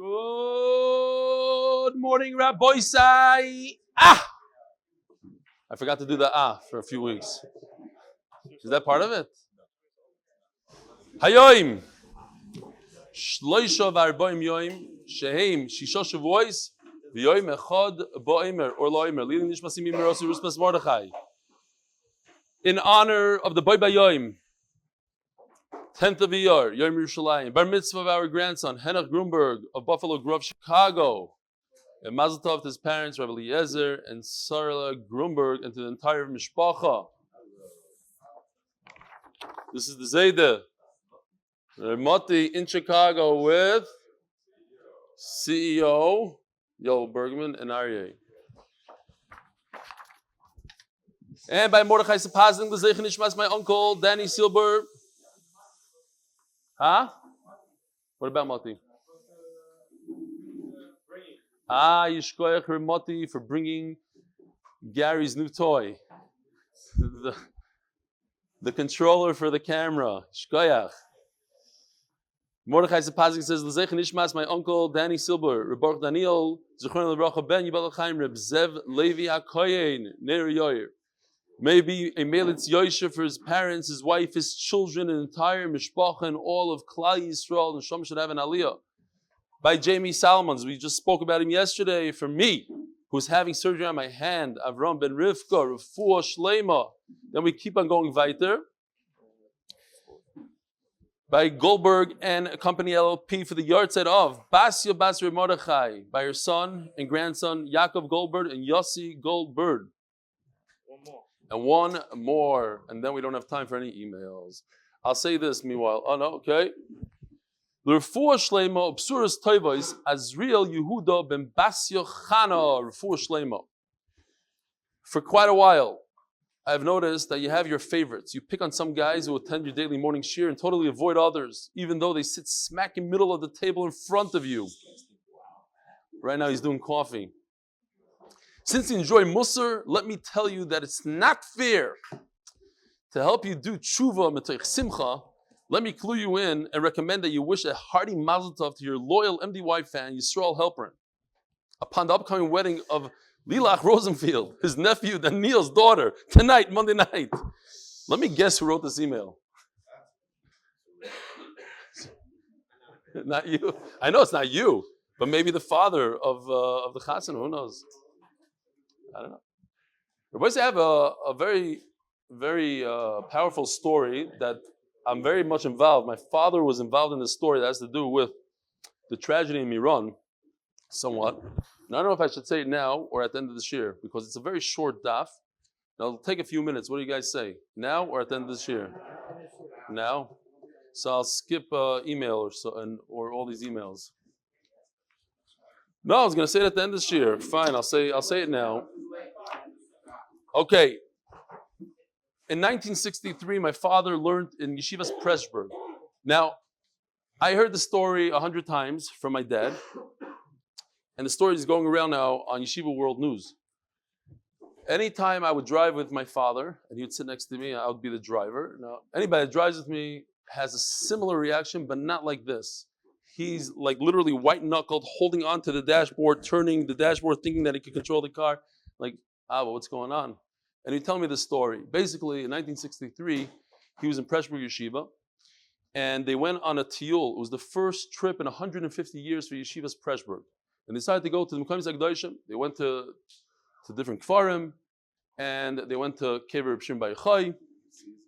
Good morning, Rabbi Sai. I forgot to do the for a few weeks. Is that part of it? Hayoim. Shloisha v'arbaim yoim shehem shisha shavuos v'yoim echad ba'omer or la'omer leading Nishmas ruspas Mordechai. In honor of the bayom, 10th of Iyar, Yom Yerushelayim, bar mitzvah of our grandson Henoch Grunberg of Buffalo Grove, Chicago, and mazal tov to his parents Rabbi Eliezer and Sarala Grunberg, and to the entire mishpacha. This is the Zayda. Moti in Chicago with CEO Yoel Bergman and Aryeh. And by Mordechai Sapoznick, Lzaicher Nishmas, my uncle Danny Silber. What about Moti? Yishkoyach her Moti for bringing Gary's new toy. The controller for the camera. Yishkoyach. Mordechai Sapoznick says, Lzaicher Nishmas, my uncle Danny Silber, Baruch Daniel, Zechron Lebracha Ben Yibal Chaim, Reb Zev Levi Hakohein, Ner Yoyer. Maybe a meiletz yosher for his parents, his wife, his children, an entire mishpacha, and all of Klal Yisroel, and Shom should have an aliyah. By Jamie Salmons, we just spoke about him yesterday. For me, who's having surgery on my hand, avraham ben rivka, rivka shleima. Then we keep on going weiter. By Goldburd Co LLP for the yartzeit of Basya Basri Mordechai, by her son and grandson Yakov Goldburd and Yossi Goldburd. And one more, and then we don't have time for any emails. I'll say this meanwhile. Oh no, okay. Lrefua Shlema Obsuras Toivos Azriel Yehuda ben Basya Chana Lrefua Shlema. For quite a while, I've noticed that you have your favorites. You pick on some guys who attend your daily morning shir and totally avoid others, even though they sit smack in the middle of the table in front of you. Right now he's doing coffee. Since you enjoy Musar, let me tell you that it's not fair. To help you do tshuva metoich simcha, let me clue you in and recommend that you wish a hearty mazal tov to your loyal MDY fan, Yisrael Helperin, upon the upcoming wedding of Lilach Rosenfield, his nephew, Daniel's daughter, tonight, Monday night. Let me guess who wrote this email. Not you. I know it's not you, but maybe the father of the chassan. Who knows? I don't know. Rabbi, I have a very, very powerful story that I'm very much involved. My father was involved in this story that has to do with the tragedy in Miran, somewhat. And I don't know if I should say it now or at the end of this year, because it's a very short daf. Now, it'll take a few minutes. What do you guys say? Now or at the end of this year? Now? So I'll skip email or so, or all these emails. No, I was going to say it at the end of this year. Fine, I'll say it now. Okay. In 1963, my father learned in Yeshivas Pressburg. Now, I heard the story 100 times from my dad, and the story is going around now on Yeshiva World News. Anytime I would drive with my father, and he would sit next to me, I would be the driver. Now, anybody that drives with me has a similar reaction, but not like this. He's like literally white-knuckled, holding on to the dashboard, turning the dashboard, thinking that he could control the car. Like, well, what's going on? And he'd tell me this story. Basically, in 1963, he was in Pressburg Yeshiva, and they went on a tiyul. It was the first trip in 150 years for Yeshivas Pressburg. And they decided to go to the Mekomis HaKadoshim. They went to different kfarim, and they went to Kever Reb Shimon Bar Yochai,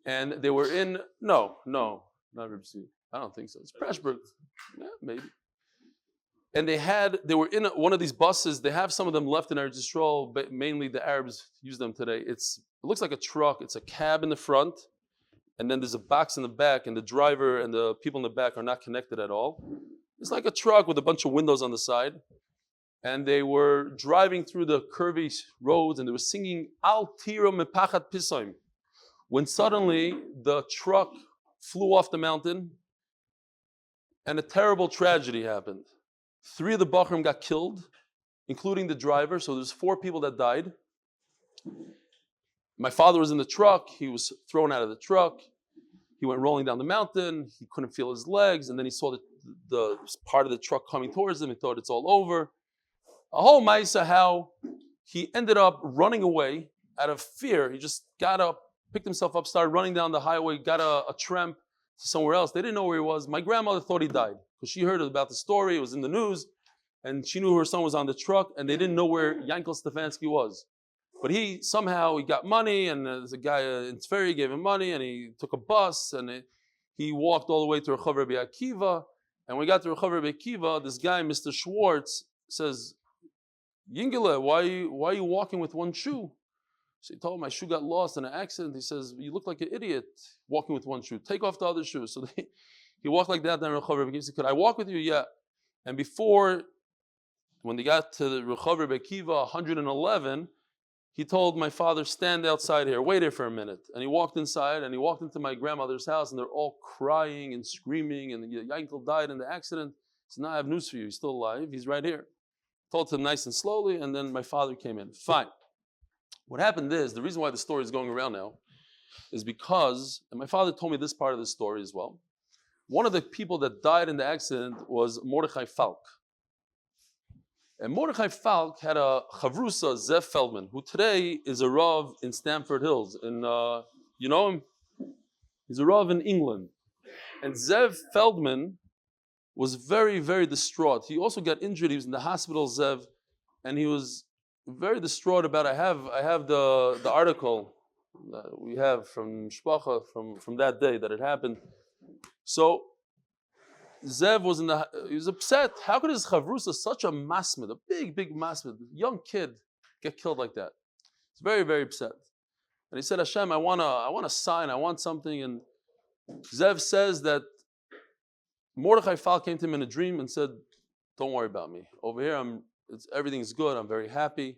and they were in, no, not Reb Shimon. I don't think so. It's Pressburg. Yeah, maybe. And they were in one of these buses. They have some of them left in Eretz Yisrael, but mainly the Arabs use them today. It looks like a truck. It's a cab in the front, and then there's a box in the back, and the driver and the people in the back are not connected at all. It's like a truck with a bunch of windows on the side. And they were driving through the curvy roads, and they were singing Al Tiro Mepachat Pisoim. When suddenly the truck flew off the mountain, and a terrible tragedy happened. 3 of the Bachrim got killed, including the driver, so there's 4 people that died. My father was in the truck. He was thrown out of the truck. He went rolling down the mountain. He couldn't feel his legs, and then he saw the part of the truck coming towards him. He thought it's all over. A whole maisa how he ended up running away out of fear. He just got up, picked himself up, started running down the highway, got a tramp to somewhere else. They didn't know where he was. My grandmother thought he died because she heard about the story. It was in the news, and she knew her son was on the truck, and they didn't know where Eli Stefansky was. But he got money, and there's a guy in Tver gave him money, and he took a bus, and he walked all the way to Rehov Rabbi Akiva. And when we got to Rehov Rabbi Akiva, this guy, Mr. Schwartz, says, Yingele, why are you walking with one shoe? So he told him, my shoe got lost in an accident. He says, you look like an idiot walking with one shoe. Take off the other shoe. So he walked like that down Rehov Rabbi Akiva. He said, could I walk with you? Yeah. And when they got to the Rehov Rabbi Akiva 111, he told my father, stand outside here, wait here for a minute. And he walked inside, and he walked into my grandmother's house, and they're all crying and screaming, and Yankel died in the accident. He said, no, I have news for you. He's still alive. He's right here. Told him nice and slowly, and then my father came in. Fine. What happened is, the reason why the story is going around now is because, and my father told me this part of the story as well, one of the people that died in the accident was Mordechai Falk. And Mordechai Falk had a chavrusa, Zev Feldman, who today is a Rav in Stamford Hills. You know him? He's a Rav in England. And Zev Feldman was very, very distraught. He also got injured. He was in the hospital, Zev, and he was very distraught about it. I have the article that we have from mishpacha from that day that it happened. So Zev he was upset. How could his chavrusa, such a masmid, a big masmid, young kid, get killed like that? He's very, very upset. And he said, Hashem, I want a sign, I want something. And Zev says that Mordechai Falk came to him in a dream and said, don't worry about me. Over here, everything's good, I'm very happy.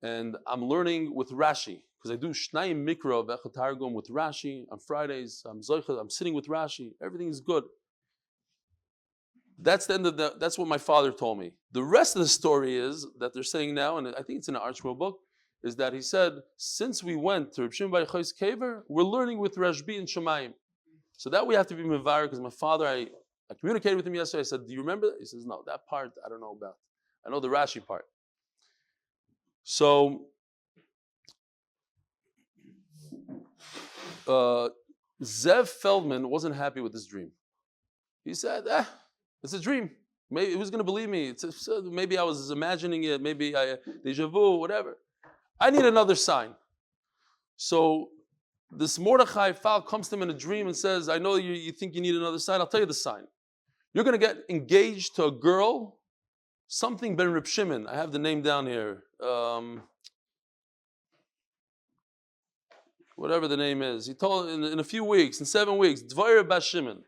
And I'm learning with Rashi, because I do Shnayim Mikra of Echad Targum with Rashi on Fridays. I'm Lzaicher, I'm sitting with Rashi, everything's good. That's the end of that's what my father told me. The rest of the story is that they're saying now, and I think it's in the Archwell book, is that he said, since we went to Reb Shimon Bar Yochai's kever, we're learning with Rashbi and Shemayim. So that we have to be mevar, because my father, I communicated with him yesterday. I said, do you remember that? He says, no, that part I don't know about. I know the Rashi part. So Zev Feldman wasn't happy with this dream. He said, it's a dream. Maybe who's going to believe me? Maybe I was imagining it. Maybe deja vu, whatever. I need another sign. So this Mordechai Falk comes to him in a dream and says, I know you think you need another sign. I'll tell you the sign. You're going to get engaged to a girl, something ben Reb Shimon. I have the name down here. Whatever the name is. He told in a few weeks, in 7 weeks, Dvair Bas Shimon.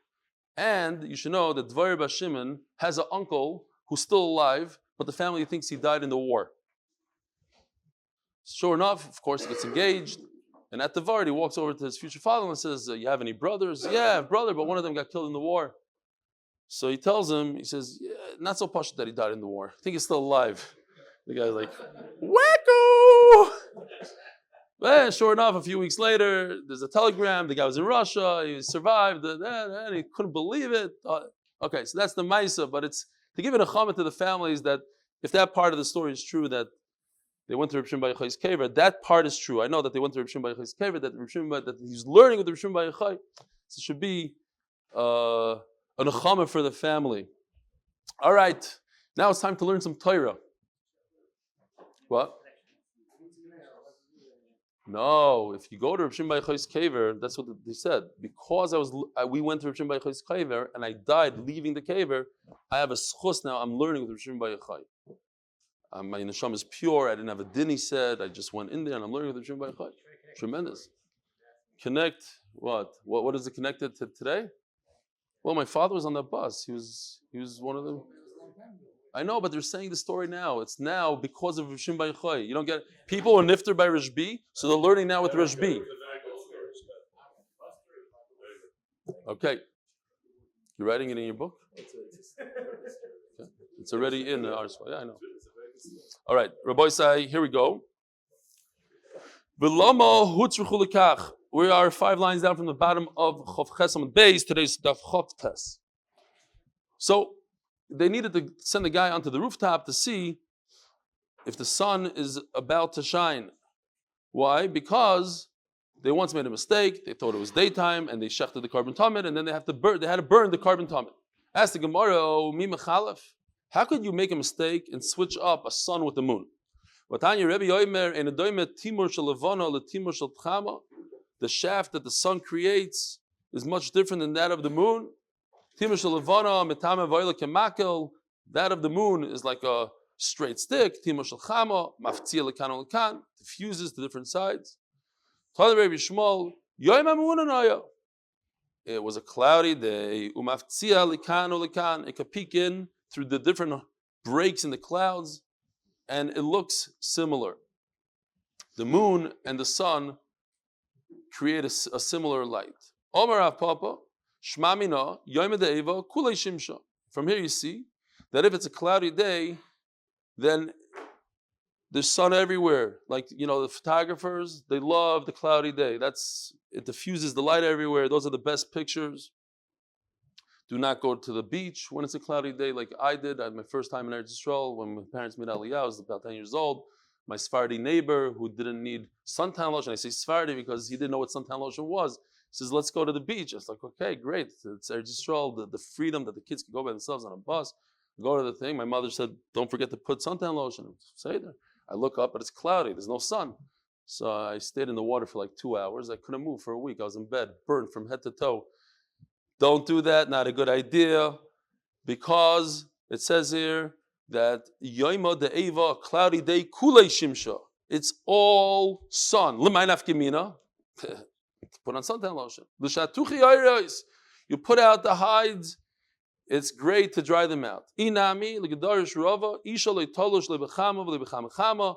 And you should know that Dvair Bas Shimon has an uncle who's still alive, but the family thinks he died in the war. Sure enough, of course, he gets engaged. And at the Vard, he walks over to his future father and says, you have any brothers? Yeah, I have a brother, but one of them got killed in the war. So he tells him, he says, yeah, not so posh that he died in the war. I think he's still alive. The guy's like, wacko! Well, sure enough, a few weeks later, there's a telegram. The guy was in Russia. He survived, and he couldn't believe it. Okay, so that's the Maisa, but it's to give it a chama to the families that if that part of the story is true, that they went to Reb Shimon Bar Yochai's kever, that part is true. I know that they went to Reb Shimon Bar Yochai's kever, that he's learning with Reb Shimon Bar Yochai. So it should be a nechama for the family. All right, now it's time to learn some Torah. What? No, if you go to Reb Shimon Bar Yochai's kever, that's what they said. Because we went to Reb Shimon Bar Yochai's kever and I died leaving the kever, I have a schus now. I'm learning with Reb Shimon Bar Yochai. My neshama is pure. I didn't have a din, he said. I just went in there and I'm learning with Reb Shimon Bar Yochai. Tremendous. Connect what? What is it connected to today? Well, my father was on that bus. He was one of them. I know, but they're saying the story now. It's now because of Reb Shimon Bar Yochai. You don't get it. People were nifter by Rashbi, so they're learning now with Rashbi. Okay. You're writing it in your book? Okay. It's already in our Yeah, I know. All right, Rabbi Say, here we go. We are 5 lines down from the bottom of Amud Beis. Today's Daf Ches. So they needed to send the guy onto the rooftop to see if the sun is about to shine. Why? Because they once made a mistake. They thought it was daytime, and they shechted the carbon tamid, and then they had to burn the carbon tamid. Ask the Gemara, oh, mi mechalef? How could you make a mistake and switch up a sun with the moon? The shaft that the sun creates is much different than that of the moon. That of the moon is like a straight stick. Diffuses to different sides. It was a cloudy day. It could peek in through the different breaks in the clouds, and it looks similar. The moon and the sun create a similar light. From here you see that if it's a cloudy day, then there's sun everywhere. Like, the photographers, they love the cloudy day. It diffuses the light everywhere. Those are the best pictures. Do not go to the beach when it's a cloudy day like I did. I had my first time in Eretz Yisrael when my parents made Aliyah. I was about 10 years old. My Sephardi neighbor who didn't need suntan lotion. I say Sephardi because he didn't know what suntan lotion was. He says, let's go to the beach. I was like, okay, great. It's Eretz Yisrael, the freedom that the kids can go by themselves on a bus. Go to the thing. My mother said, don't forget to put suntan lotion. Say there. I look up, but it's cloudy. There's no sun. So I stayed in the water for like 2 hours. I couldn't move for a week. I was in bed, burned from head to toe. Don't do that. Not a good idea. Because it says here that Yoma de'eva, cloudy day, kulei shimsha. It's all sun. L'may nafkimina. Put on suntan lotion. L'shatuchi ayros. You put out the hides. It's great to dry them out. Inami l'gedarish rava isha le'tolosh le'bechama v'le'bechama.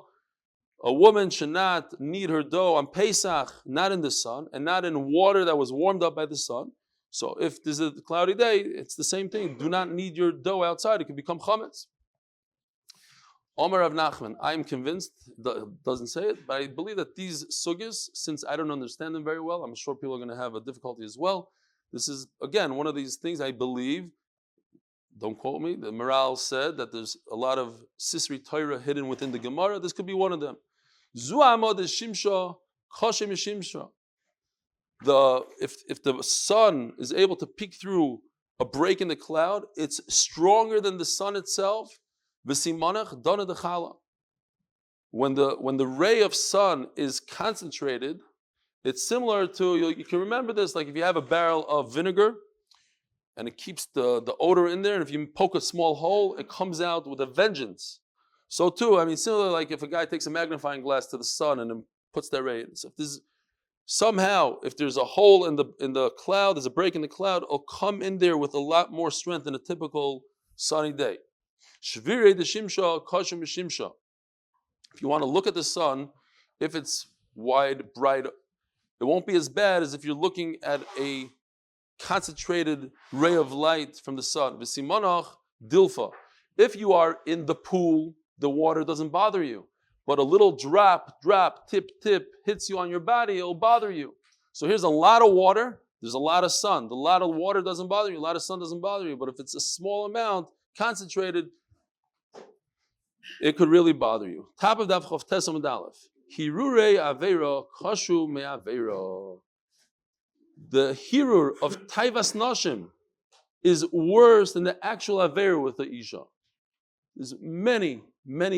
A woman should not knead her dough on Pesach, not in the sun, and not in water that was warmed up by the sun. So if this is a cloudy day, it's the same thing. Do not knead your dough outside. It can become chametz. Omer Rav Nachman, I am convinced, doesn't say it, but I believe that these sugis, since I don't understand them very well, I'm sure people are going to have a difficulty as well. This is, again, one of these things I believe, don't quote me, the Maral said that there's a lot of Sisri Torah hidden within the Gemara. This could be one of them. Zu amod shimsha, koshem shimsha. If the sun is able to peek through a break in the cloud, it's stronger than the sun itself. V'simanach dana dechala. When the ray of sun is concentrated, it's similar to, you can remember this, like if you have a barrel of vinegar and it keeps the odor in there, and if you poke a small hole, it comes out with a vengeance. So too, similar, like if a guy takes a magnifying glass to the sun and then puts that ray in. So if there's a hole in the cloud, there's a break in the cloud, it'll come in there with a lot more strength than a typical sunny day. Shvirei de shimsha, kashim b'shimsha. If you want to look at the sun, if it's wide, bright, it won't be as bad as if you're looking at a concentrated ray of light from the sun. V'simanach dilfa. If you are in the pool, the water doesn't bother you. But a little drop, tip, hits you on your body, it'll bother you. So here's a lot of water, there's a lot of sun. The lot of water doesn't bother you, a lot of sun doesn't bother you. But if it's a small amount, concentrated, it could really bother you. Top of Daf Chof Tes Amud Aleph. Hirurei aveira chashu me'aveira. The hirur of taivas nashim is worse than the actual aveira with the isha. There's many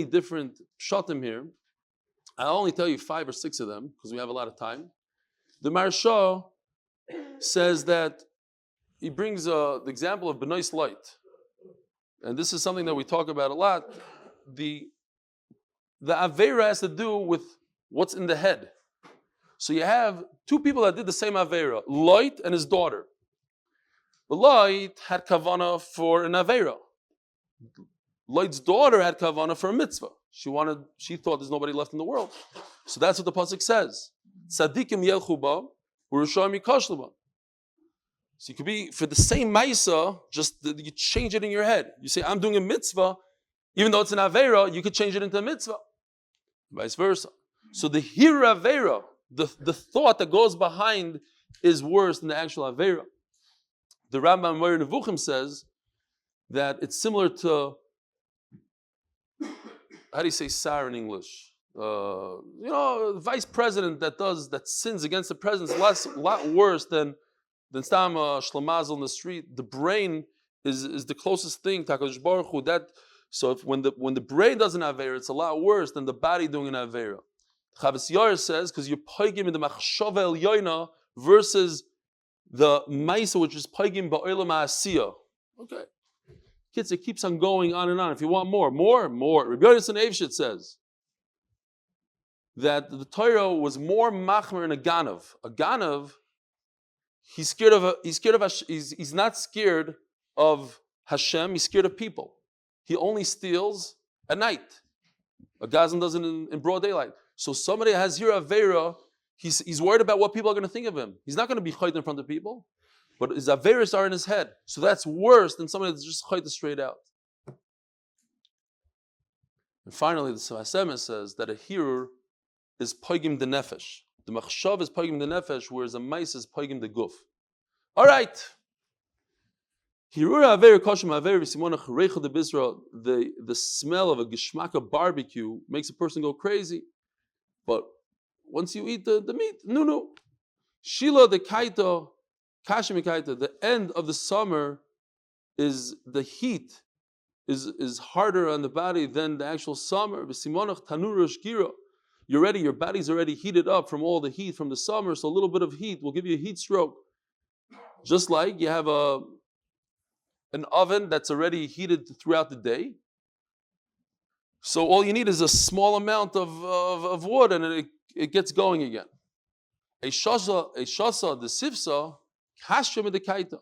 different pshatim here. I'll only tell you 5 or 6 of them because we have a lot of time. The Maharsha says that he brings the example of Benoist light. And this is something that we talk about a lot. The Aveira has to do with what's in the head. So you have 2 people that did the same Aveira, Light and his daughter. The Light had Kavana for an Aveira. Light's daughter had Kavana for a mitzvah. She thought there's nobody left in the world. So that's what the pasuk says. Tzadikim yelchu ba, u'rishayim yikashlu ba. So you could be, for the same maisa, just you change it in your head. You say, I'm doing a mitzvah, even though it's an Aveira, you could change it into a mitzvah. Vice versa. So the hir Aveira, the thought that goes behind is worse than the actual Aveira. The Rambam Moreh Nevuchim says that it's similar to, how do you say "sar" in English? The vice president that sins against the president is a lot worse than stam shlamazel in the street. The brain is the closest thing to HaKadosh Baruch Hu. So when the brain does an avera, it's a lot worse than the body doing an avera. Chavis Iyar says because you're poigim in the machshava elyoina versus the ma'isa, which is poigim ba'olam ha'asiyah. Okay, kids, it keeps on going on and on. If you want more. Rabbi Eliezer Sarala says that the Torah was more machmer in a ganav. A ganav, he's not scared of Hashem. He's scared of people. He only steals at night. A gazan does it in broad daylight. So somebody has here avera, he's worried about what people are going to think of him. He's not going to be chayt in front of people, but his averas are in his head. So that's worse than somebody that's just chayt straight out. And finally, the Sfas says that a hirur is poigim the nefesh. The machshav is poigim the nefesh, whereas a mais is poigim the guf. All right. The smell of a geshmaka barbecue makes a person go crazy, but once you eat the meat, no. Shila the kaito, kashim kaito. The end of the summer is the heat is harder on the body than the actual summer. Your body's already heated up from all the heat from the summer, so a little bit of heat will give you a heat stroke. Just like you have an oven that's already heated throughout the day. So all you need is a small amount of wood and it gets going again. A shasa, the sifsa, kashem the kaita.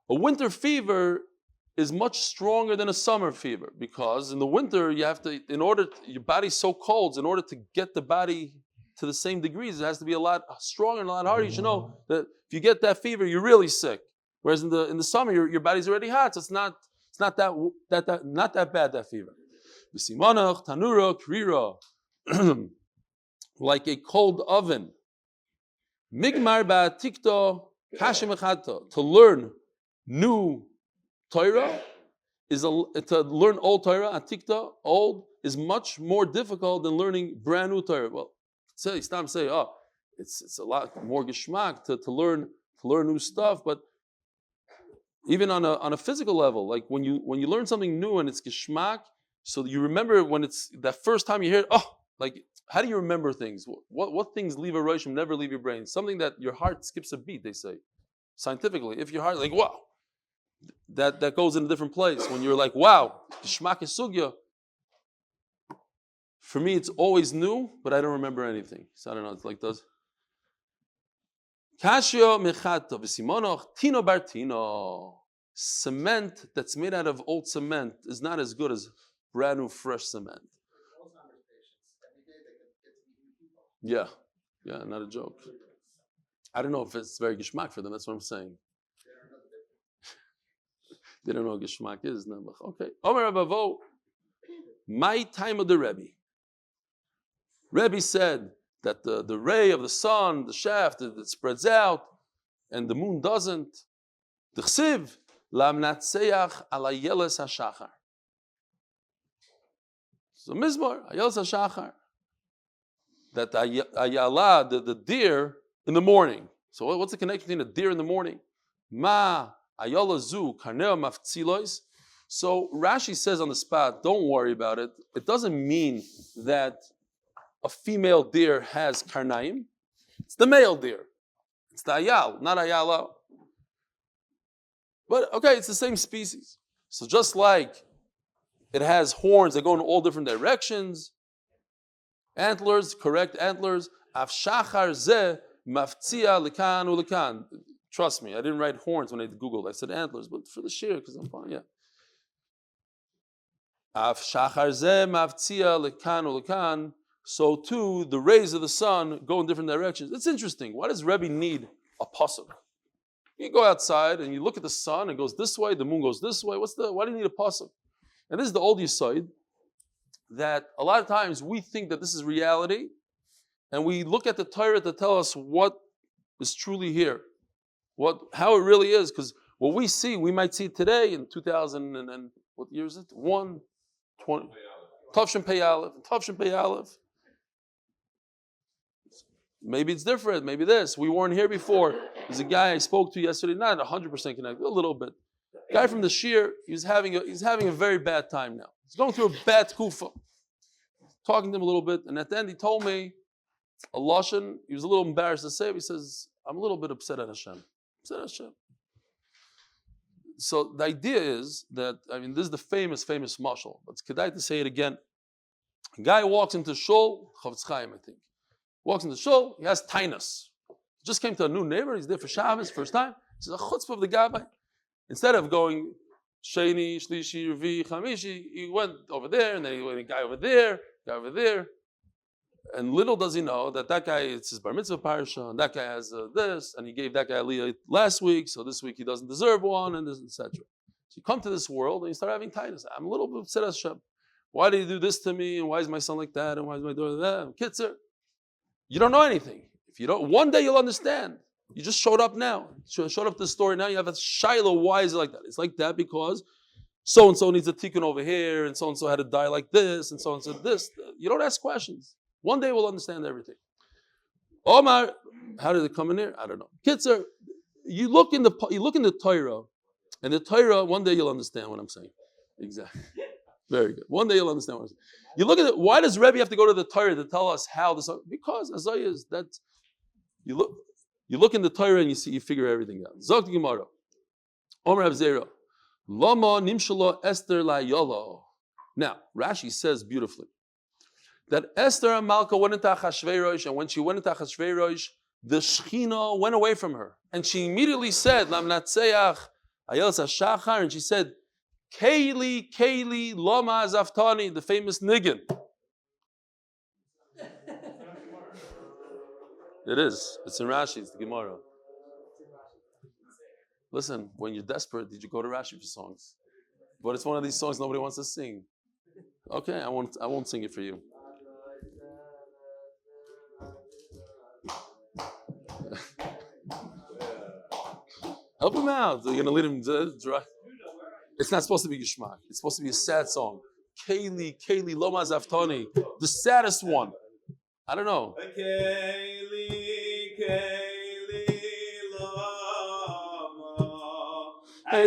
A winter fever is much stronger than a summer fever because in the winter you have to, your body's so cold, in order to get the body to the same degrees, it has to be a lot stronger and a lot harder. You should know that if you get that fever, you're really sick. Whereas in the summer, your body's already hot, so it's not that bad, that fever. V'simanach tanura krira, like a cold oven. Migmar ba'tikto kashem echata. To learn new Torah to learn old Torah. Atikta, old, is much more difficult than learning brand new Torah. Well, it's a lot more geschmack to learn new stuff, but even on a physical level, like when you learn something new and it's geschmack, so you remember when it's that first time you hear it, like how do you remember things? What things leave a roshim, never leave your brain? Something that your heart skips a beat, they say. Scientifically, if your heart like wow, that goes in a different place. When you're like wow, geschmack is sugya. For me, it's always new, but I don't remember anything. So I don't know. It's like those. Kashio mechata v'simonoch tino bar tino. Cement that's made out of old cement is not as good as brand new fresh cement. Yeah, not a joke. I don't know if it's very geschmack for them. That's what I'm saying. They don't know what geschmack is. No, okay. Omer Abavo, my time of the Rebbe. Rebbe said that the ray of the sun, the shaft, it spreads out, and the moon doesn't. The chsiv lamnatseach ala yeles hashachar. So mizmor yeles hashachar. That ayala, the deer in the morning. So what's the connection between a deer in the morning? Ma ayala zu karneo maftsilois. So Rashi says on the spot, don't worry about it. It doesn't mean that a female deer has karnaim. It's the male deer. It's the ayal, not ayala. But okay, it's the same species. So just like it has horns that go in all different directions, antlers, correct antlers, afshachar ze maftzia lekan ulekan. Trust me, I didn't write horns when I Googled. I said antlers, but for the shir, because I'm fine, yeah. Afshachar ze maftzia lekan ulekan. So too, the rays of the sun go in different directions. It's interesting. Why does Rebbe need a pasuk? You go outside and you look at the sun, it goes this way, the moon goes this way. Why do you need a pasuk? And this is the old yesod, that a lot of times we think that this is reality, and we look at the Torah to tell us what is truly here, how it really is, because What we see, we might see today in 2000 and what year is it? 120. Tavshin Pei Aleph. Tavshin Pei Aleph. Maybe it's different. Maybe this. We weren't here before. There's a guy I spoke to yesterday, not 100% connected, a little bit. Guy from the Shir, he's having a very bad time now. He's going through a bad kufa. Talking to him a little bit, and at the end he told me a lashon. He was a little embarrassed to say it. He says, "I'm a little bit upset at Hashem." Upset at Hashem. So the idea is that, this is the famous mashal, but it's kedai to say it again. A guy walks into shul, Chavetz Chaim, I think. Walks into shul, he has tainus. He just came to a new neighbor, he's there for Shabbos, first time. He says, a chutzpah of the gabbai. Instead of going Sheni, Shlishi, Revi, Chamishi, he went over there, and then he went a guy over there. And little does he know that guy, it's his bar mitzvah parsha, and that guy has this, and he gave that guy aliyah last week, so this week he doesn't deserve one, and this, etc. So you come to this world and you start having tightness. I'm a little bit upset at Hashem. Why did he do this to me? And why is my son like that? And why is my daughter that? Kitzer. You don't know anything. If you don't, one day you'll understand. You just showed up now. Showed up to the story now. You have a shiloh. Why is it like that? It's like that because so and so needs a tikkun over here, and so had to die like this, and so this. You don't ask questions. One day we'll understand everything. Omar, how did it come in here? I don't know. Kitzer, you look in the Torah, and the Torah. One day you'll understand what I'm saying. Exactly. Very good. One day you'll understand what I'm saying. You look at it. Why does Rebbe have to go to the Torah to tell us how this? Because Azayah is that you look in the Torah and you figure everything out. Zok Gemara. Omer Avzera. Lama nimshalo Esther la yolo. Now Rashi says beautifully that Esther and Malka went into Achashverosh, and when she went into Achashverosh, the Shechina went away from her, and she immediately said, "Lam natseach ayos hashachar," and she said, "Keli, lama zaftani," the famous niggin. It is. It's in Rashi. It's the Gemara. Listen, when you're desperate, did you go to Rashi for songs? But it's one of these songs nobody wants to sing. Okay, I won't sing it for you. Help him out. You're gonna lead him dry. It's not supposed to be Gishmak. It's supposed to be a sad song. Keli, Loma Zaftoni. The saddest one. I don't know. Keli,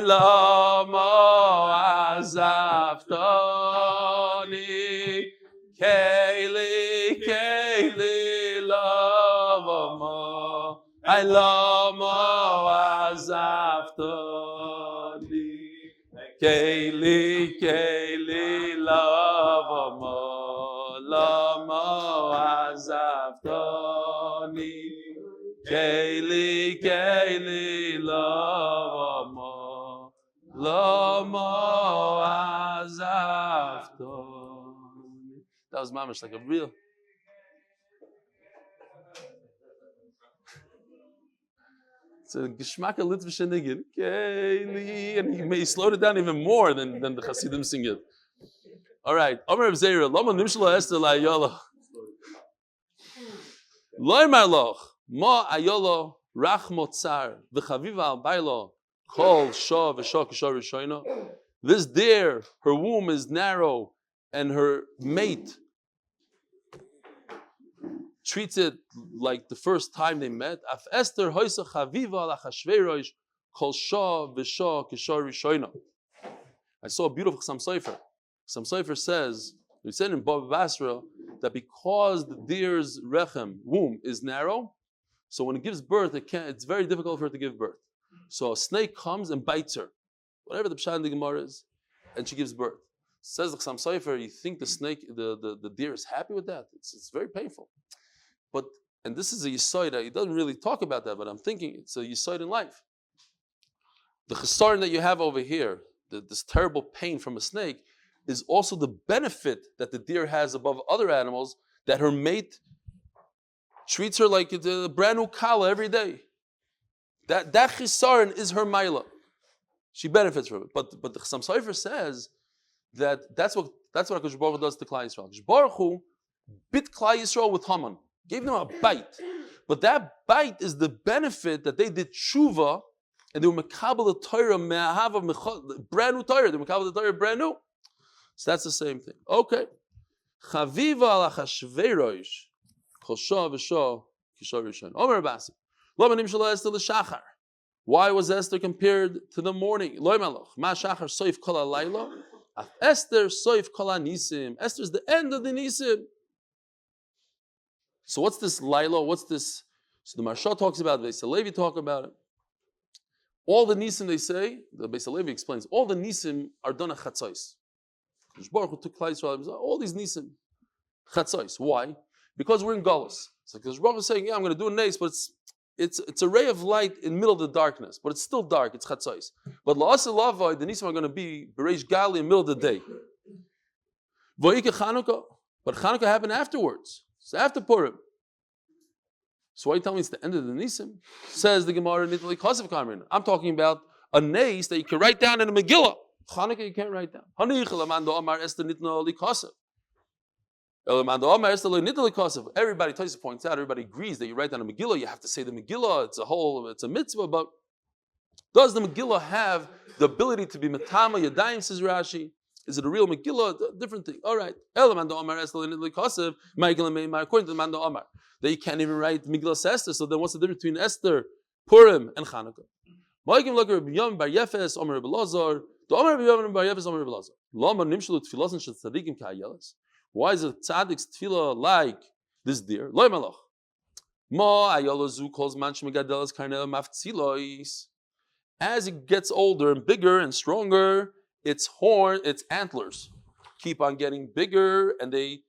Loma Zaftoni. Keli, Loma. I Loma Zaftoni. Keli, lama azaftoni. Keli, lama azaftoni. That was mamish like a real. It's a Geshmaka Litvish Nigin. And he slowed it down even more than the Hasidim sing it. All right. Omer Zera, Lama Nimshla Esther La Ayola. Loimar Loch, Ma Ayola, Rach Motzar, V'chaviva Al Bailo, Kol Shah V'Shah Kishah Rishoina. This deer, her womb is narrow, and her mate treats it like the first time they met. Af Esther hoisa chaviva la chashverosh kol shah v'shah kishar rishoina. I saw a beautiful Chassam Sofer. Chassam Sofer says, we said in Bava Basra, that because the deer's rechem, womb, is narrow, so when it gives birth, it's very difficult for her to give birth. So a snake comes and bites her, whatever the pshat in the Gemara is, and she gives birth. Says the Chassam Sofer, you think the snake, the deer is happy with that? It's very painful. But, and this is a yisoid, he doesn't really talk about that, but I'm thinking it's a yisoid in life. The chesaron that you have over here, this terrible pain from a snake, is also the benefit that the deer has above other animals, that her mate treats her like a brand new kala every day. That chesaron is her maila. She benefits from it. But the Chassam Sofer says that that's what HaKadosh Baruch Hu does to Klal Yisroel. HaKadosh Baruch Hu bit Klal Yisroel with Haman. Gave them a bite. But that bite is the benefit that they did tshuva and they were makabel the Torah me'ahava brand new Torah. They were makabel the Torah brand new. So that's the same thing. Okay. Chaviva al Achashverosh kol shah v'shah kishah rishon. Omer Basi. Lo manim shelo Esther l'shachar. Why was Esther compared to the morning? Lo malach. Ma shachar soif kol halayla. Esther soif kol hanisim. Esther is the end of the nisim. So what's this Laila? What's this? So the Marsha talks about it, the Levi talk about it. All the nisim they say, the Beis Levi explains, all the nisim are done at chatzos. Boruch took Klal Yisroel, all these nisim, chatzos. Why? Because we're in Galus. So because Boruch is saying, yeah, I'm going to do a nes, but it's a ray of light in the middle of the darkness, but it's still dark. It's chatzos. But la'aseh lavai, the nisim are going to be bereish gali in the middle of the day. V'yike Chanukah, but Chanukah happened afterwards. It's after Purim. So why are you telling me it's the end of the Nisim? Says the Gemara in Italy, I'm talking about a nes that you can write down in a Megillah. Chanukah you can't write down. Everybody points out, everybody agrees that you write down a Megillah, you have to say the Megillah, it's a mitzvah, but does the Megillah have the ability to be Matama Yadayim, says Rashi? Is it a real Megillah? Different thing. All right. According to the Mando Omar, that you can't even write Megillah Esther. So then what's the difference between Esther, Purim, and Chanukah? Why is a tzaddik's tefillah like this deer? As it gets older and bigger and stronger, its horn, its antlers keep on getting bigger, and they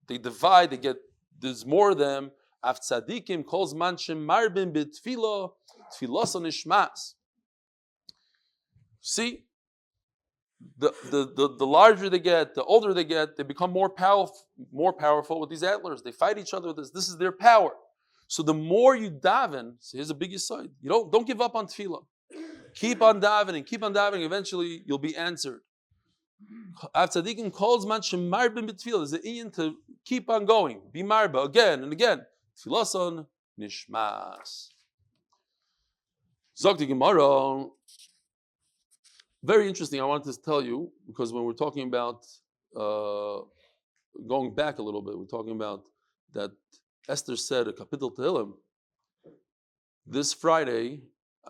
divide. They get, there's more of them. Af tzadikim calls manshim marbin b'tfila tfilas nishmas. See, the larger they get, the older they get, they become more powerful with these antlers. They fight each other with this. This is their power. So the more you daven, so here's the biggest side. You don't give up on tefillah. Keep on davening. Eventually, you'll be answered. Tzadikim calls man shemarbin b'tefillah. There's an iyun to keep on going. Be marba again and again. Tfilason nishmas. Zok the Gemara. Very interesting. I wanted to tell you because when we're talking about going back a little bit, we're talking about that Esther said a kapitel tehillim. This Friday,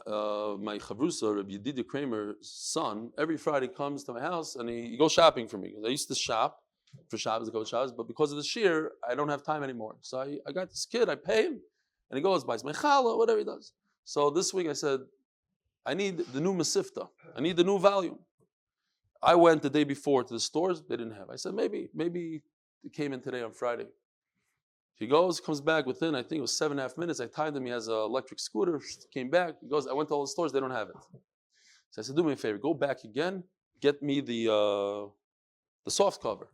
my chavrusa, Rabbi Eliezer Kramer's son, every Friday comes to my house and he goes shopping for me. I used to shop for Shabbos, but because of the shear, I don't have time anymore. So I got this kid, I pay him, and he goes, buys my challah, whatever he does. So this week I said, I need the new Masifta. I need the new volume. I went the day before to the stores, they didn't have. I said, maybe it came in today on Friday. He goes, comes back within, I think it was 7.5 minutes. I timed him, he has an electric scooter, came back. He goes, I went to all the stores, they don't have it. So I said, do me a favor, go back again, get me the soft cover.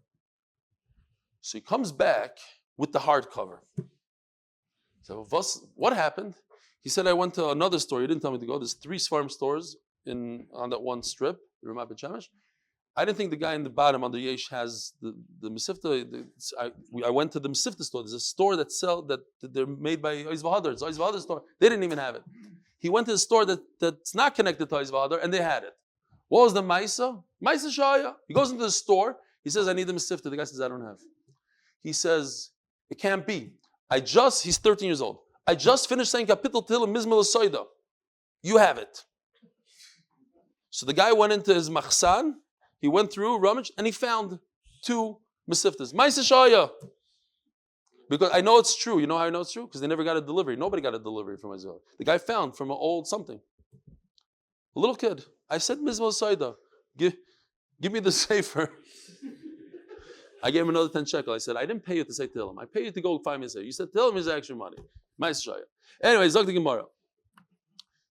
So he comes back with the hard cover. So what happened? He said, I went to another store. He didn't tell me to go. There's 3 farm stores on that one strip, the Ramat Bet Shemesh. I didn't think the guy in the bottom on the Yesh has the Mesifta. I went to the Mesifta store. There's a store that they're made by Oiz V'Hadar. It's Oiz V'Hadar store. They didn't even have it. He went to the store that's not connected to Oiz V'Hadar, and they had it. What was the Maisa? Maisa Shaya. He goes into the store. He says, I need the Mesifta. The guy says, I don't have. He says, it can't be. He's 13 years old. I just finished saying Kapitel Tehillim Mizmel Soida. You have it. So the guy went into his machsan, he went through rummage, and he found 2 Mesiftas. Maisa Shaya. Because I know it's true. You know how I know it's true? Because they never got a delivery. Nobody got a delivery from Israel. The guy found from an old something. A little kid. I said Mizmel Soida. Give me the safer. I gave him another 10 shekel. I said, I didn't pay you to say Tehillim. I paid you to go find me. You said Tehillim is extra money. Anyway, Zok the Gemara.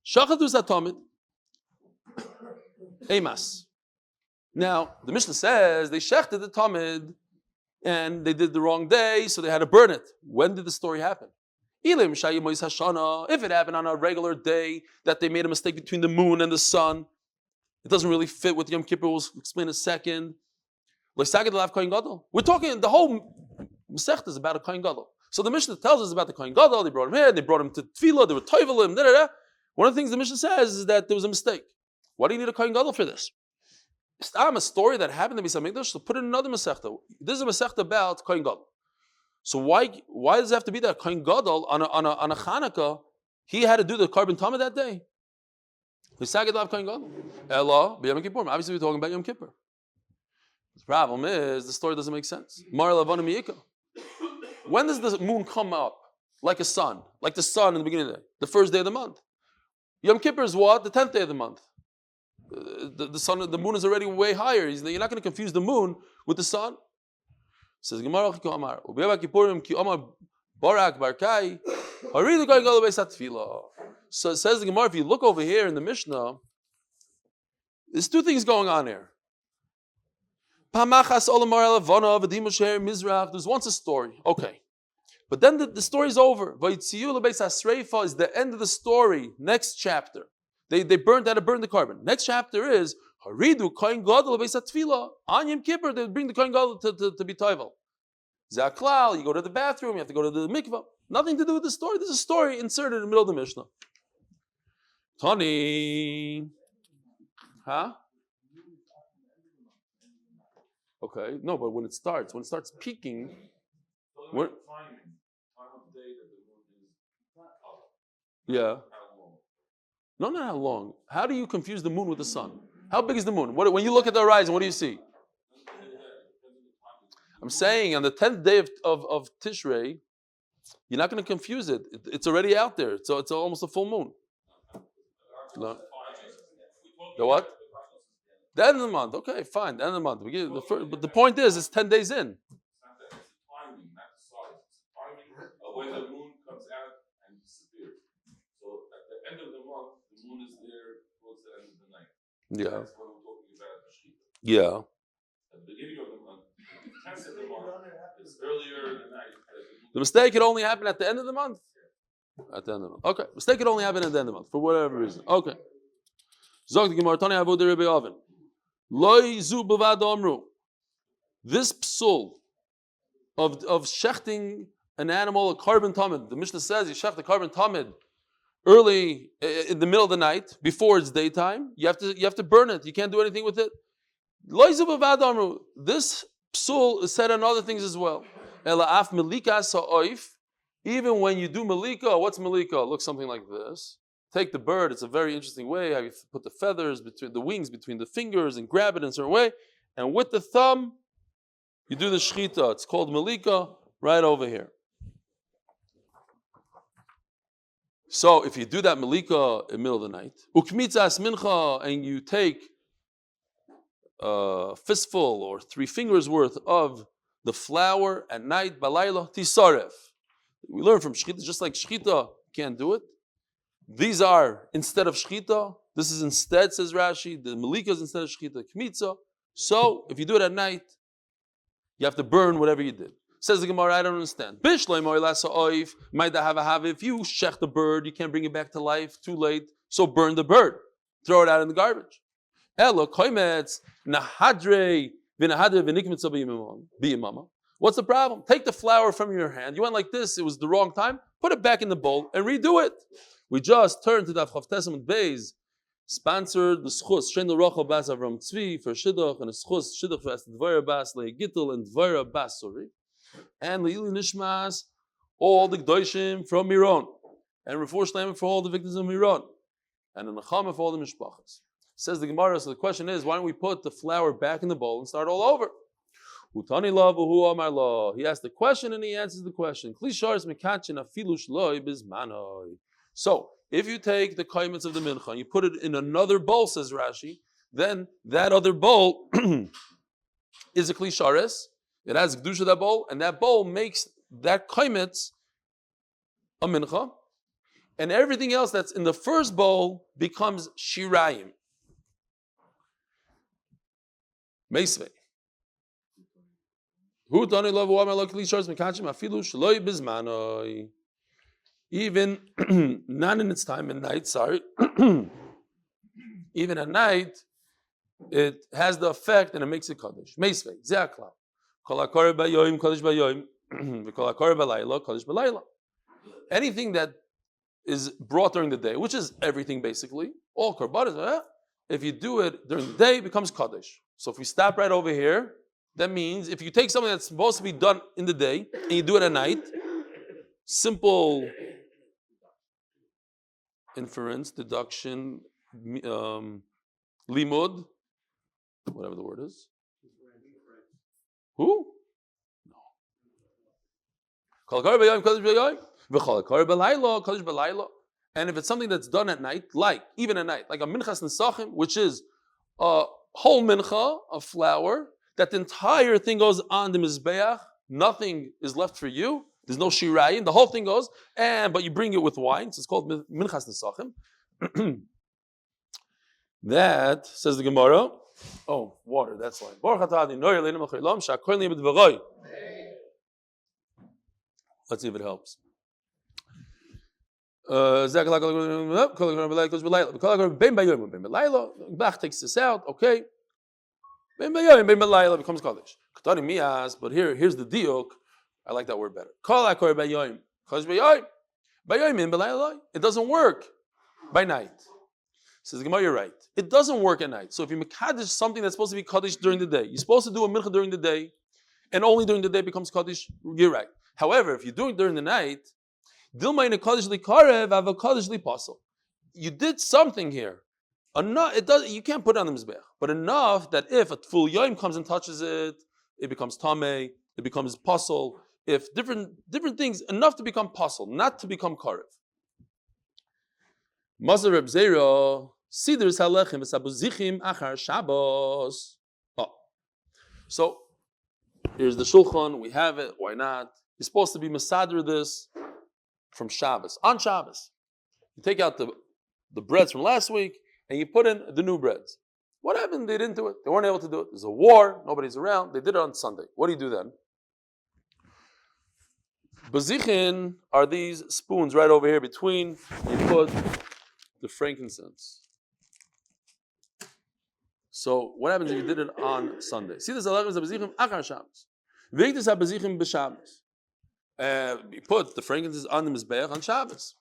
Shachatu Satomid. Emas. Now, the Mishnah says they shechted the Tomid and they did the wrong day, so they had to burn it. When did the story happen? If it happened on a regular day that they made a mistake between the moon and the sun, it doesn't really fit with Yom Kippur. We'll explain in a second. We're talking, the whole Masechta is about a Kohen Gadol. So the Mishnah tells us about the Kohen Gadol. They brought him here, they brought him to Tefillah, they were toivel him, One of the things the Mishnah says is that there was a mistake. Why do you need a Kohen Gadol for this? It's a story that happened to be something. So put in another Masechta. This is a Masechta about Kohen Gadol. So why does it have to be that Kohen Gadol on a Chanukah? He had to do the carbon tamid that day. Kohen Gadol. Ella b'Yom Kippur. Obviously, we're talking about Yom Kippur. The problem is the story doesn't make sense. When does the moon come up like a sun, like the sun in the beginning of the day, the first day of the month? Yom Kippur is what? The 10th day of the month. The sun, the moon is already way higher. You're not going to confuse the moon with the sun. Says Gemara, so it says the Gemara, if you look over here in the Mishnah, there's two things going on here. There's once a story, okay. But then the story is over. Is the end of the story. Next chapter. They had to burn the carbon. Next chapter is Haridu Kohen Gadol Beis HaTfilah. On Yom Kippur, they bring the Kohen Gadol to be Toivel. Zaklal, you go to the bathroom, you have to go to the mikvah. Nothing to do with the story. There's a story inserted in the middle of the Mishnah. Tani. Huh? Okay, no, but when it starts peaking, when, yeah. No, not how long. How do you confuse the moon with the sun? How big is the moon? When you look at the horizon, what do you see? I'm saying on the 10th day of Tishrei, you're not going to confuse it. It's already out there. So it's almost a full moon. No. The what? The end of the month. Okay, fine. The end of the month. But the point is, it's 10 days in. It's the timing, not the size. It's the timing of when the moon comes out and disappears. So at the end of the month, the moon is there towards the end of the night. Yeah. That's when we're talking about the Shita. Yeah. At the beginning of the month, the 10th of the month, it's earlier in the night. The mistake could only happen at the end of the month. At the end of the month. Okay. Mistake could only happen at the end of the month for whatever reason. Okay. Zog the Gemara Tani Abu Rabbi Oven. Loi zu bavad omru. This psul of shechting an animal, a carbon tamid. The Mishnah says you shecht a carbon tamid early in the middle of the night before it's daytime. You have to burn it. You can't do anything with it. Loi zu bavad omru. This psul is said on other things as well. Ela af melika sa'oif. Even when you do malika, what's malika? It looks something like this. Take the bird, it's a very interesting way how you put the feathers between the wings, between the fingers, and grab it in a certain way. And with the thumb, you do the shchita. It's called malika, right over here. So if you do that malika in the middle of the night, ukmitzas mincha, and you take a fistful or 3 fingers worth of the flour at night, balayla tisaref. We learn from shchita, just like shchita can't do it. These are instead of shchita. This is instead, says Rashi. The malika is instead of shchita, kmitza. So if you do it at night, you have to burn whatever you did. Says the Gemara, I don't understand. If you shech the bird, you can't bring it back to life. Too late. So burn the bird. Throw it out in the garbage. What's the problem? Take the flour from your hand. You went like this. It was the wrong time. Put it back in the bowl and redo it. We just turned to Daf Amud Beis, sponsored the schus Shein L'Rochel Bas Avraham Tzvi for Shidduch, and a schus Shidduch for Dvara Bas Le'Gittel and Dvara Bas Sori, and Leili Nishmas, all the Gdoshim from Miron, and rev'uah shleima for all the victims of Miron, and a Nechama for all the mishpachas. Says the Gemara. So the question is, why don't we put the flour back in the bowl and start all over? Utani la v'hu amar la. He asked the question and he answers the question. Klishars mekachin afilu shloi bizmanoi. So, if you take the kaimitz of the mincha and you put it in another bowl, says Rashi, then that other bowl is a kli shares. It has kedusha that bowl, and that bowl makes that kaimitz a mincha, and everything else that's in the first bowl becomes shirayim. Meisvei. Hu tani lo v'amar lo kli shares mekachim afilu shloi bizmanoi. Even not in its time at night, sorry. Even at night, it has the effect and it makes it kaddish. Meisvei, ze'aklal. Kol hakore bayom, kaddish bayom. V'kol hakore balayla, kaddish balayla. Anything that is brought during the day, which is everything basically, all korbanos, if you do it during the day, it becomes kaddish. So if we stop right over here, that means if you take something that's supposed to be done in the day and you do it at night, simple inference, deduction, limud, whatever the word is. Who? No. And if it's something that's done at night, like even at night, like a minchas nesachim, which is a whole mincha of flour, that the entire thing goes on the mizbeach, nothing is left for you. There's no shirayim. The whole thing goes, but you bring it with wine. So it's called minchas nesachim. That says the Gemara. Oh, water. That's why. Let's see if it helps. Bach takes this out. Okay. Becomes kaddish. But here's the diuk. I like that word better. It doesn't work by night. Says the Gemara, you're right. It doesn't work at night. So if you kaddish something that's supposed to be kaddish during the day, you're supposed to do a mincha during the day, and only during the day becomes kaddish. You're right. However, if you do it during the night, you did something here. Enough, you can't put it on the mizbeach, but enough that if a full yom comes and touches it, it becomes tameh, it becomes pasul. If different things, enough to become pasul, not to become karev. Mazal Reb Zera, Sidr Salechem v'Sabuznichim achar Shabbos. So here's the shulchan. We have it. Why not? You're supposed to be masadr this from Shabbos. On Shabbos, you take out the breads from last week and you put in the new breads. What happened? They didn't do it. They weren't able to do it. There's a war. Nobody's around. They did it on Sunday. What do you do then? Bazichin are these spoons right over here between. You put the frankincense. So what happens if you did it on Sunday? See this alachim zabazichim achar Shabbos. V'iktis habazichim b'Shabbos. You put the frankincense on the mizbeach on Shabbos.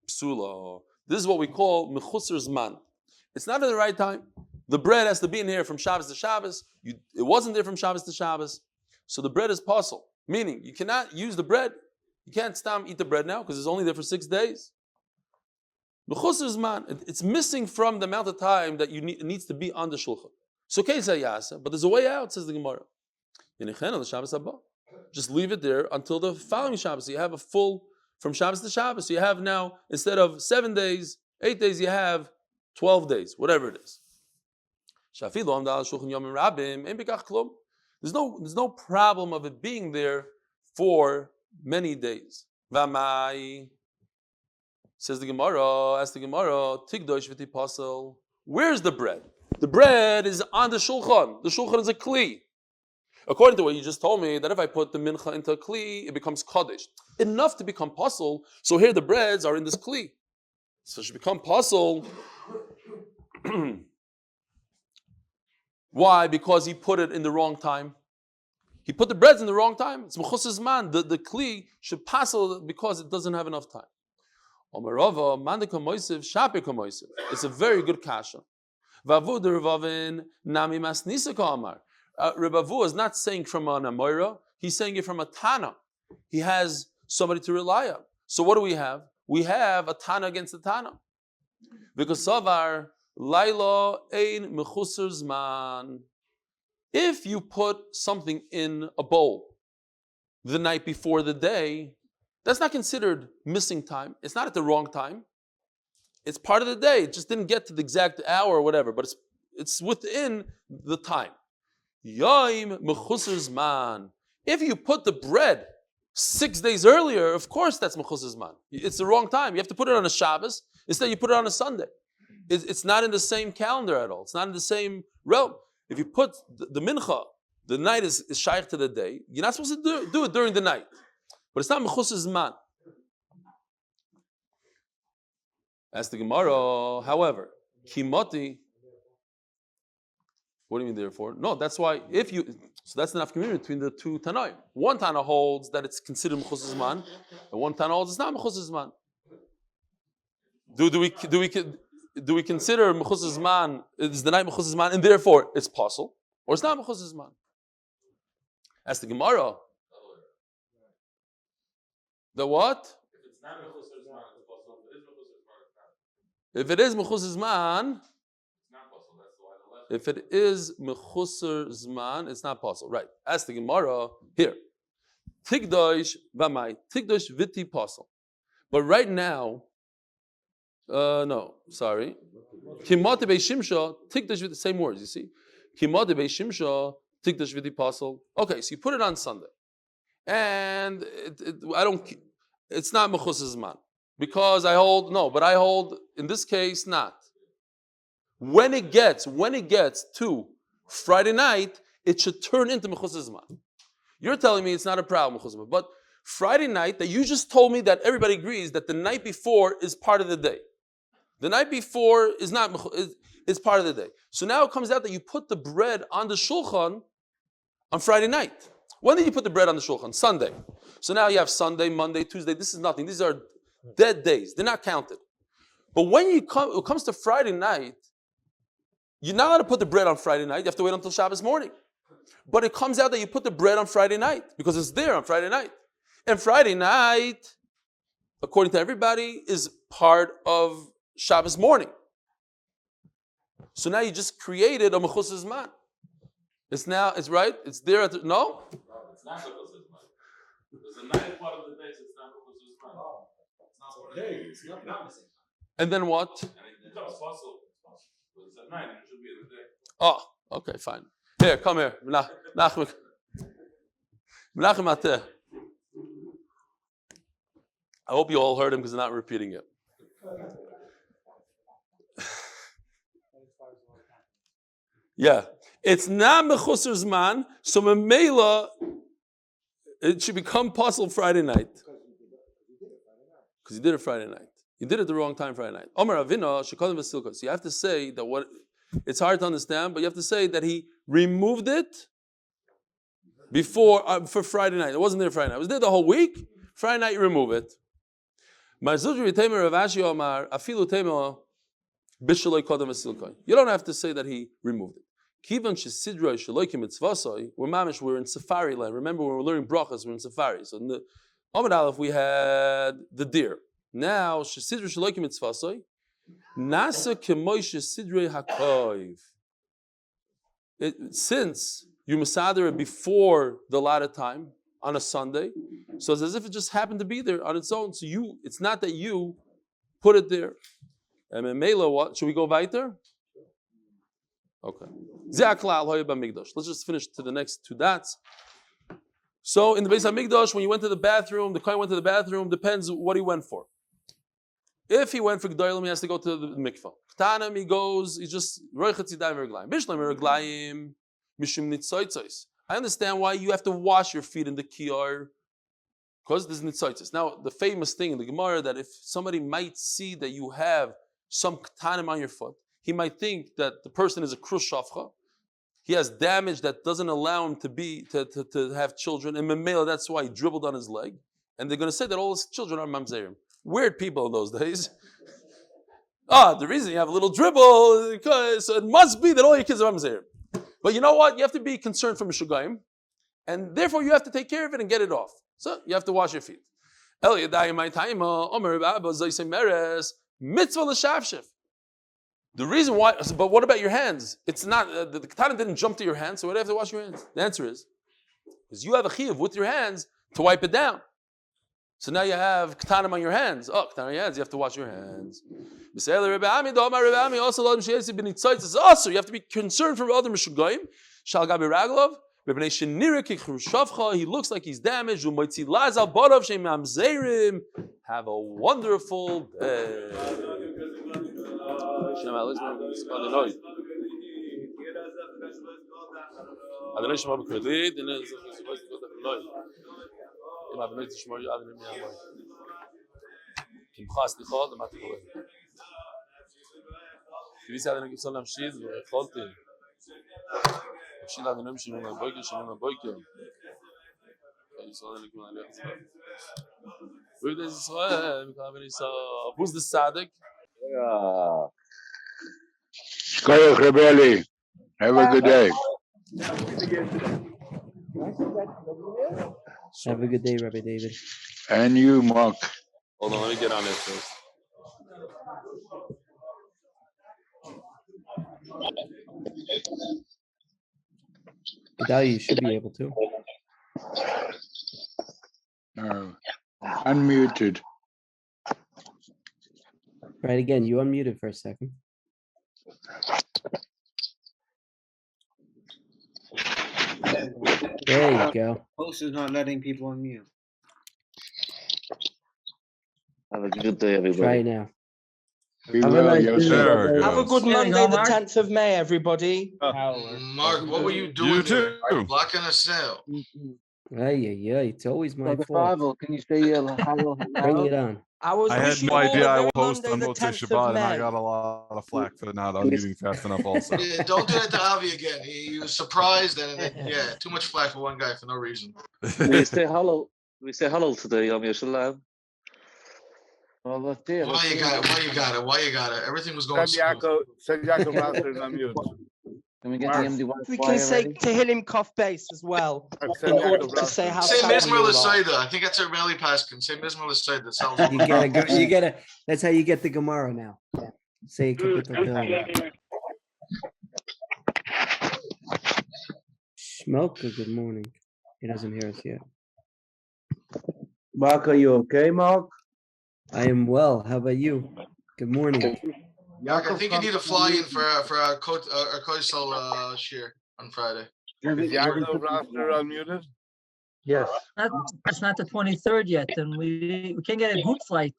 Psula. This is what we call mechusar zman. It's not at the right time. The bread has to be in here from Shabbos to Shabbos. It wasn't there from Shabbos to Shabbos. So the bread is pasul. Meaning, you cannot use the bread. You can't eat the bread now because it's only there for 6 days. Mechusar zman. It's missing from the amount of time that it needs to be on the shulchan. So but there's a way out, says the Gemara. Just leave it there until the following Shabbos. You have a full from Shabbos to Shabbos. So you have now, instead of 7 days, 8 days, you have 12 days, whatever it is. There's no problem of it being there for many days. Says the Gemara, ask the Gemara, Tigdosh v'ti pasel. Where's the bread? The bread is on the shulchan. The shulchan is a kli. According to what you just told me, that if I put the mincha into a kli, it becomes kaddish. Enough to become pasel. So here the breads are in this kli. So it should become pasel. Why? Because he put it in the wrong time. He put the breads in the wrong time. It's mechusar zman. The kli should pasel because it doesn't have enough time. It's a very good kasha. Rebavu is not saying from an Amoira, he's saying it from a Tana. He has somebody to rely on. So what do we have? We have a Tana against a Tana. Because Savar, Laila ein mechusar zman. If you put something in a bowl the night before the day, that's not considered missing time. It's not at the wrong time. It's part of the day. It just didn't get to the exact hour or whatever, but it's within the time. Yom mechusar zman. If you put the bread 6 days earlier, of course that's mechusar zman. It's the wrong time. You have to put it on a Shabbos. Instead, you put it on a Sunday. It's not in the same calendar at all. It's not in the same realm. If you put the mincha, the night is shaykh to the day, you're not supposed to do it during the night. But it's not mechusar zman. Ask the Gemara, however, kimoti. What do you mean therefore? No, that's why so that's enough community between the two Tanaim. One Tana holds that it's considered mechusar zman, and one Tana holds it's not mechusar zman. Do we consider mechus zman is the night mechus zman and therefore it's possible, or it's not mechus zman? Ask the Gemara. The what? If it is mechus zman, if it is mechusar zman, it's not possible. Right. Ask the Gemara here. Tigdosh v'mai. Tigdosh v'ti possible. But right now, no, sorry. Kimate beishimsha tigdosh with the same words. You see, kimate beishimsha tigdosh v'ti possible. Okay, so you put it on Sunday, and it's not mechusar zman because I hold in this case not. When it gets to Friday night, it should turn into mechusar zman. You're telling me it's not a problem, mechusar zman, but Friday night that you just told me that everybody agrees that the night before is part of the day. The night before is part of the day. So now it comes out that you put the bread on the shulchan on Friday night. When did you put the bread on the shulchan? Sunday. So now you have Sunday, Monday, Tuesday. This is nothing. These are dead days. They're not counted. But when it comes to Friday night, you're not allowed to put the bread on Friday night. You have to wait until Shabbos morning. But it comes out that you put the bread on Friday night because it's there on Friday night. And Friday night, according to everybody, is part of Shabbos morning. So now you just created a mechusar zman. It's right. It's there at no. No, it's not mechusar zman. Because the night part of the day, it's not mechusar zman. It's not part of the day. And then what? And it becomes possible. It's at night. It should be in the day. Oh, okay, fine. Here, come here. Menachem Ateh. I hope you all heard him because they're not repeating it. Yeah, it's not mechusar zman, so memela it should become possible Friday night. Because you did it Friday night. You did it the wrong time Friday night. Omer Avina shekalim v'silka. So you have to say that what it's hard to understand, but you have to say that he removed it before for Friday night. It wasn't there Friday night. It was there the whole week. Friday night you remove it. You don't have to say that he removed it. We're in safari land. Remember, when we're learning brachas, we're in safari. So in the Amud Aleph, we had the deer. Now, since you masader it before the latter time on a Sunday, so it's as if it just happened to be there on its own. So it's not that you put it there. And Mela, what? Should we go weiter? Okay. Let's just finish to the next two dots. So in the Beis HaMikdash, when you went to the bathroom, the Kohen went to the bathroom, depends what he went for. If he went for G'daylim, he has to go to the mikvah. K'tanim, he goes, he just roichet zidayim v'reglayim. Bishlam v'reglayim, mishum nitzoitzos. I understand why you have to wash your feet in the Iyar, because there's nitzoitzos. Now, the famous thing in the Gemara that if somebody might see that you have some k'tanim on your foot, he might think that the person is a krus shafcha. He has damage that doesn't allow him to have children, and memela, that's why he dribbled on his leg. And they're going to say that all his children are mamzerim. Weird people in those days. The reason you have a little dribble is because so it must be that all your kids are mamzerim. But you know what? You have to be concerned for mishugayim, and therefore you have to take care of it and get it off. So you have to wash your feet. Mitzvah l'shavshev. The reason why, but what about your hands? It's not, the katanim didn't jump to your hands, so why do you have to wash your hands? The answer is, because you have a chiyuv with your hands to wipe it down. So now you have katanim on your hands. Oh, katanim on your hands, you have to wash your hands. Also, you have to be concerned for other mishugayim. Shal gabi raglov. He looks like he's damaged. Have a wonderful day. Who's the tzaddik? Koyach Rebelli. Have a good day. Have a good day, Rabbi David. And you, Mark. Hold on, let me get on it first. Gedalia, you should be able to. No. Unmuted. Try it again. You unmuted for a second. There you go. Host is not letting people unmute. Have a good day, everybody. Try it now. We will, yosher. Have a good Monday, the 10th of May, everybody. Mark, what were you doing there? Blocking us out. It's always my fault. Can you say hello? Bring it on. I had no idea I was host on Monday, the Motzei 10th of Shabbat, and I May. got a lot of flack for not unmuting fast enough also. Yeah, don't do that to Avi again. He was surprised and yeah, too much flack for one guy for no reason. We say hello. We say hello today on yerushelayim. Why you got it? Why you got it? Everything was going smooth. Send Yakov Master is on mute. Can we get the MD We can say Tehillim Kof Beis as well. In order to say how Say sad Mizmer you are. L'Saida. I think that's a Meli Paskin. Say Mizmer L'Saida. That sounds You gotta go. You gotta. That's how you get the Gemara now. Yeah. Say Kapitel. Shmoka, good morning. He doesn't hear us yet. Mark, are you okay, Mark? I am well. How about you? Good morning. Mark, I think you need to fly in for a Koisel share on Friday. Is Yakov Master unmuted? Yes. That's not the 23rd yet, and we can get a good flight.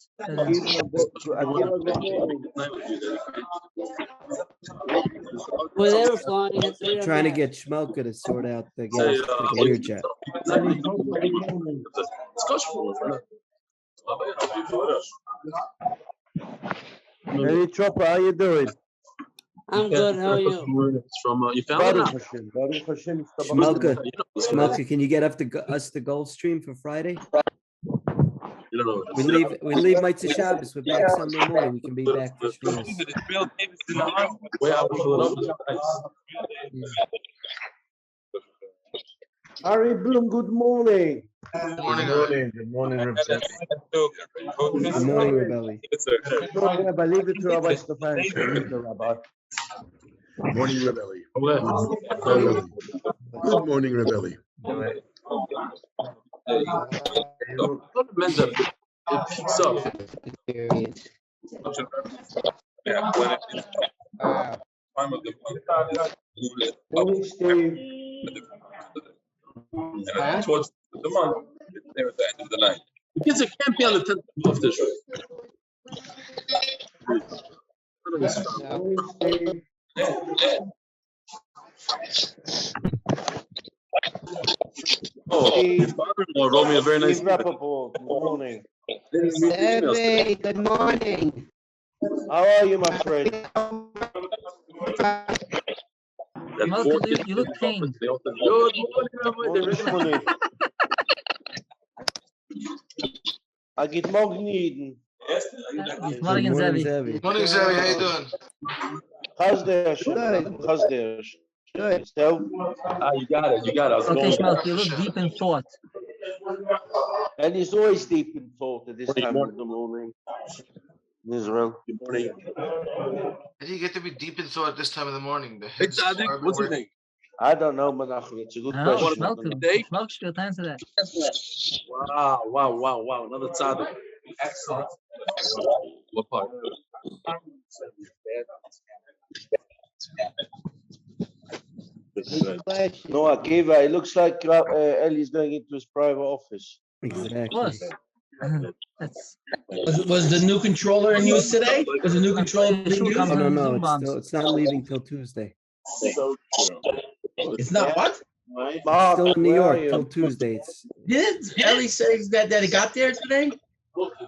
Well, they were flying. Trying to get Shmoka to sort out the gas, the Lear jet. Hey, Chopper, how you doing? I'm good. How are you? It's from you found it. Shmoka, can you get us the Gulfstream for Friday? You don't know. We leave Mitzvah Shabbos. We're back Sunday morning. We can be back for Shabbos. Harry Bloom, good morning. Good morning. Good morning, Rebelli. Good morning, Rebelli. Rabbi, leave it to Rabbi Stefansky. Leave the Rabbi. Morning, Rebelli. Good morning, Rebelli. It peaks up. Morning, Steve. Towards the month, they're at the end of the line. The kids can't be on the 10th of this Oh, your father-in-law wrote me a very nice Good morning. Hey, good morning. How are you, my friend? You look pained. Good morning. I get morgen Eden. Good morning, Zevi. Morning, Zevi. How you doing? How's there? How's there? Good. So, you got it. I was Okay, going. Shmuel, you look deep in thought. and he's always deep in thought at this time of the morning. In Israel. Good morning. How do you get to be deep in thought at this time of the morning? Hey, Tzadik, what's your name? I don't know, Menachem. It's a good No, question. Shmuel should answer that. Wow. Another Tzadik. Excellent. What part? No, Akiva, it looks like Eli's going into his private office. Exactly. Was the new controller in use today? Was the new controller being used? No, it's not leaving till Tuesday. It's not what? Mark, Still in New where York are you? till Tuesday. Did Ellie say that it got there today?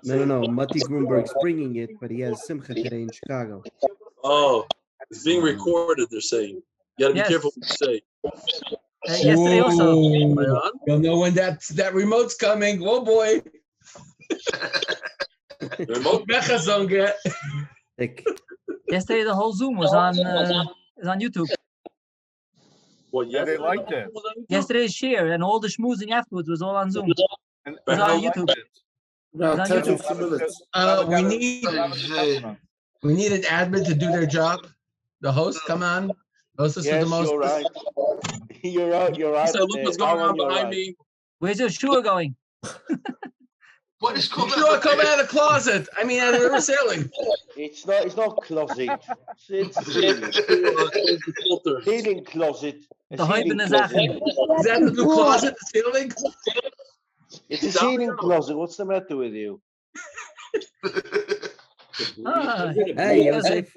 No. Mati Grunberg's bringing it, but he has Simcha today in Chicago. Oh, it's being recorded, they're saying. You gotta be careful what you say. Yesterday also. You'll know when that remote's coming. Oh boy. Remote Mechazon get. Like, Yesterday, the whole Zoom was on YouTube. Well, Yeah, they liked it. Yesterday's share and all the schmoozing afterwards was all on Zoom. And It's on YouTube. About 10 to 15 minutes. We need an admin to do their job. The host, come on. Host is Yes, the most. you're right. You're right. You're right. So look what's going on behind me. Where's your shoe going? What is called? Sure, come out of the closet. I mean, out of the river sailing. It's not closet. It's healing closet. The hyping is happening. Is that the new closet, the ceiling? It's a healing closet. What's the matter with you? Hey, Yosef.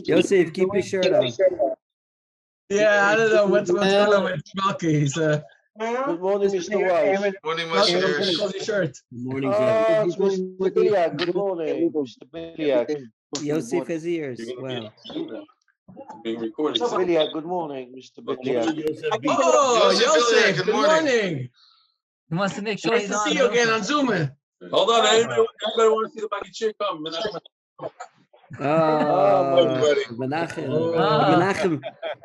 Yosef, keep your shirt on. Yeah, I don't know what's going on with Mrdechai. He's Good morning, Mr. Wells. Morning, Mr. shirt. Good morning, Oh, it's Mr. Biliak. Good morning, Mr. Biliak. Yosef has ears. Wow. Being recorded. Mr. Biliak, good morning, Mr. Biliak. Oh, Yosef, Yosef, good good morning. He wants to make sure Nice he's to on. see you again on Zoom. Hold on, everybody wants to see the baggy chick come. Menachem. Menachem.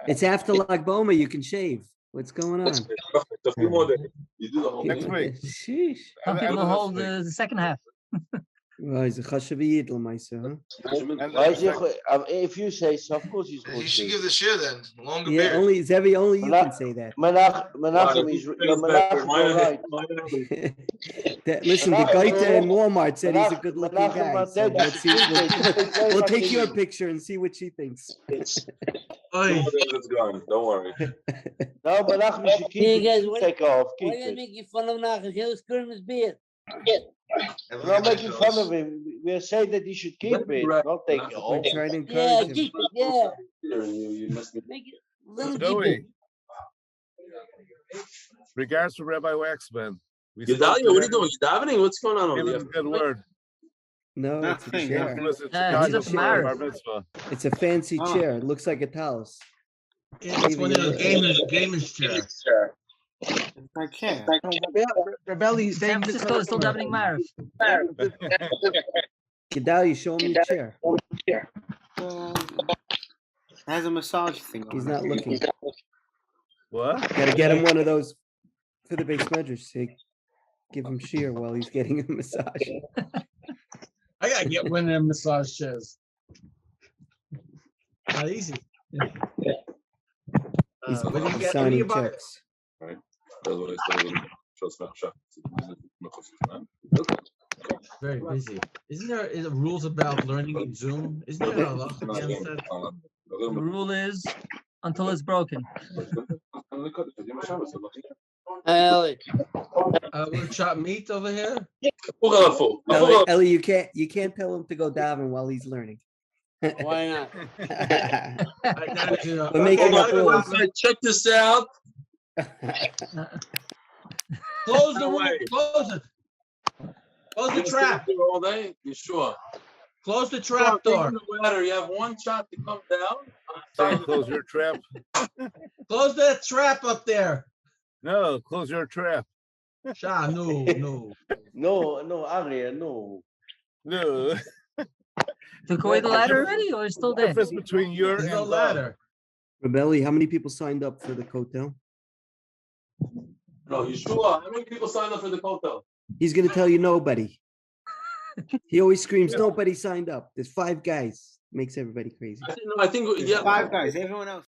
It's after Lag Boma. You can shave. What's going on? A few more days. You do the whole Next thing. week. Sheesh. Some people will hold the second half. Well, he's a chashav yidl, myself. If you say so, of course he's You good. should give the share then. Longer Yeah, beard. only Zevi, only you can say that. Menachem is right. Listen, the guy in Walmart said he's a good-looking guy. So let's see, we'll take your picture and see what she thinks. It's gone. Don't worry. No, Menachem, you should keep it. Take off. Keep Why are you it. making fun of Nachum? He was screwing his beard. We're not making fun of him. We're saying that he should keep it, not take it off. We're trying to Yeah, encourage him. keep it, yeah. You missed me. Make it, let him keep Joey. it. Regards to Rabbi Waxman. Gedalia, what are you doing? You davening? What's going on over Give there? him a good word. No, it's a chair. Listen, He's Chicago up married. Bar Mitzvah. It's a fancy chair. It looks like a talus. It's one of the gamers chairs. I can't. Rebelli, San Francisco is still davening Marv. Gedalia, show him your chair. Has a massage thing on. He's not looking. What? Gotta get him one of those for the base measures. So give him shear while he's getting a massage. I gotta get one of them massage chairs. Not easy. He's What do you get? What do signing you buy? checks. That's what I Very busy. Isn't there rules about learning in Zoom? Isn't there a lot against that? The rule is until it's broken. We'll chop meat over here. Ellie, you can't tell him to go daven while he's learning. Why not? We're making up rules. Check this out. Close the room. Close it. Close the trap. All day. You sure? Close the trap door. You have one shot to come down. Close your trap. Close that trap up there. No, close your trap. Sha, no. No, Aria, no. No. Took away the ladder already, or it's still there? Difference between your There's and no ladder. Rebelli, how many people signed up for the hotel? No, you sure? How many people signed up for the hotel? He's gonna tell you nobody. He always screams, nobody signed up. There's 5 guys. Makes everybody crazy. I think yeah. 5 guys. Everyone else.